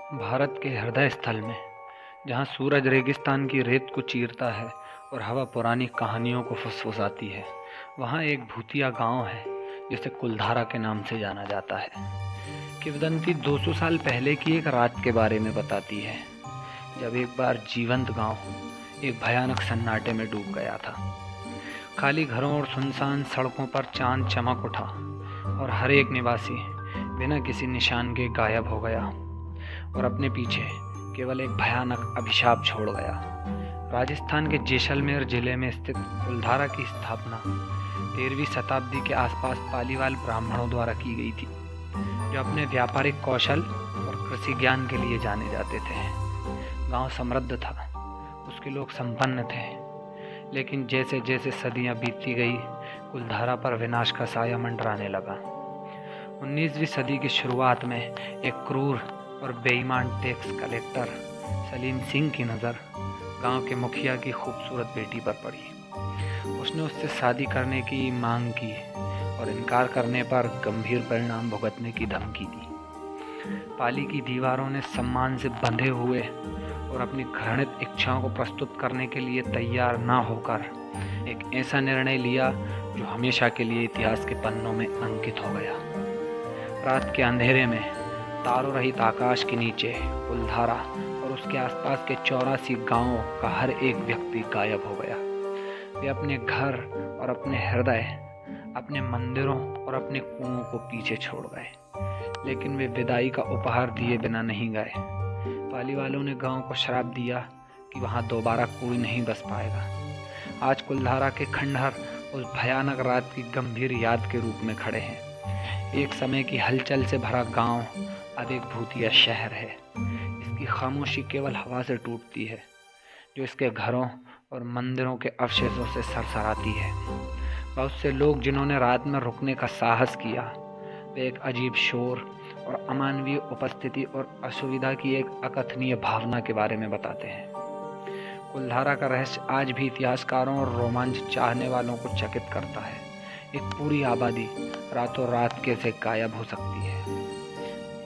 भारत के हृदय स्थल में, जहाँ सूरज रेगिस्तान की रेत को चीरता है और हवा पुरानी कहानियों को फुसफुसाती है, वहाँ एक भूतिया गांव है जिसे कुलधारा के नाम से जाना जाता है। किंवदंती 200 साल पहले की एक रात के बारे में बताती है, जब एक बार जीवंत गांव एक भयानक सन्नाटे में डूब गया था। खाली घरों और सुनसान सड़कों पर चांद चमक उठा और हर एक निवासी बिना किसी निशान के गायब हो गया और अपने पीछे केवल एक भयानक अभिशाप छोड़ गया। राजस्थान के जैसलमेर जिले में स्थित कुलधारा की स्थापना 13वीं शताब्दी के आसपास पालीवाल ब्राह्मणों द्वारा की गई थी, जो अपने व्यापारिक कौशल और कृषि ज्ञान के लिए जाने जाते थे। गांव समृद्ध था, उसके लोग संपन्न थे, लेकिन जैसे जैसे सदियां बीतती गई, कुलधारा पर विनाश का साया मंडराने लगा। 19वीं सदी की शुरुआत में एक क्रूर और बेईमान टैक्स कलेक्टर सलीम सिंह की नज़र गांव के मुखिया की खूबसूरत बेटी पर पड़ी। उसने उससे शादी करने की मांग की और इनकार करने पर गंभीर परिणाम भुगतने की धमकी दी। पाली की दीवारों ने सम्मान से बंधे हुए और अपनी घृणित इच्छाओं को प्रस्तुत करने के लिए तैयार ना होकर एक ऐसा निर्णय लिया जो हमेशा के लिए इतिहास के पन्नों में अंकित हो गया। रात के अंधेरे में तारों रहित आकाश के नीचे कुलधारा और उसके आसपास के 84 गांवों का हर एक व्यक्ति गायब हो गया। वे अपने घर और अपने हृदय, अपने मंदिरों और अपने कुओं को पीछे छोड़ गए, लेकिन वे विदाई का उपहार दिए बिना नहीं गए। पाली वालों ने गांव को श्राप दिया कि वहां दोबारा कोई नहीं बस पाएगा। आज कुलधारा के खंडहर उस भयानक रात की गंभीर याद के रूप में खड़े हैं। एक समय की हलचल से भरा गांव अब एक भूतिया शहर है। इसकी खामोशी केवल हवा से टूटती है, जो इसके घरों और मंदिरों के अवशेषों से सरसराती है। बहुत से लोग जिन्होंने रात में रुकने का साहस किया, वे एक अजीब शोर और अमानवीय उपस्थिति और असुविधा की एक अकथनीय भावना के बारे में बताते हैं। कुलधारा का रहस्य आज भी इतिहासकारों और रोमांच चाहने वालों को चकित करता है। एक पूरी आबादी रातों रात कैसे गायब हो सकती है।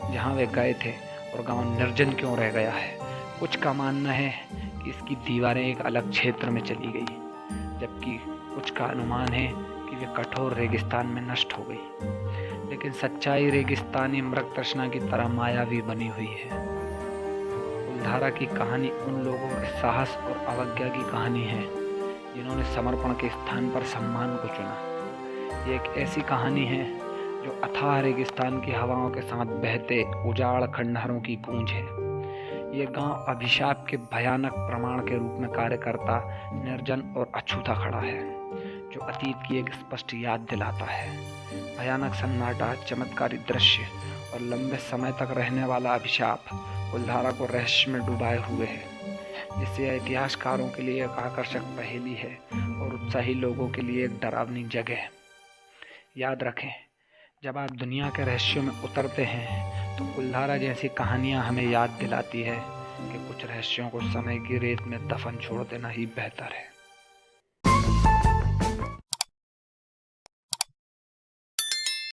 जहाँ वे गए थे और गांव निर्जन क्यों रह गया है। कुछ का मानना है कि इसकी दीवारें एक अलग क्षेत्र में चली गई, जबकि कुछ का अनुमान है कि वे कठोर रेगिस्तान में नष्ट हो गई। लेकिन सच्चाई रेगिस्तानी मृग तृष्णा की तरह मायावी बनी हुई है। कुलधारा की कहानी उन लोगों के साहस और अवज्ञा की कहानी है जिन्होंने समर्पण के स्थान पर सम्मान को चुना। ये एक ऐसी कहानी है जो अथाह रेगिस्तान की हवाओं के साथ बहते उजाड़ खंडहरों की गूंज है। ये गांव अभिशाप के भयानक प्रमाण के रूप में कार्य करता निर्जन और अछूता खड़ा है, जो अतीत की एक स्पष्ट याद दिलाता है। भयानक सन्नाटा, चमत्कारी दृश्य और लंबे समय तक रहने वाला अभिशाप कुलधारा को रहस्य में डुबाए हुए है, जिससे यह इतिहासकारों के लिए एक आकर्षक पहेली है और उत्साही लोगों के लिए एक डरावनी जगह। याद रखें, जब आप दुनिया के रहस्यों में उतरते हैं तो कुलधारा जैसी कहानियां हमें याद दिलाती है कि कुछ रहस्यों को समय की रेत में दफन छोड़ देना ही बेहतर है।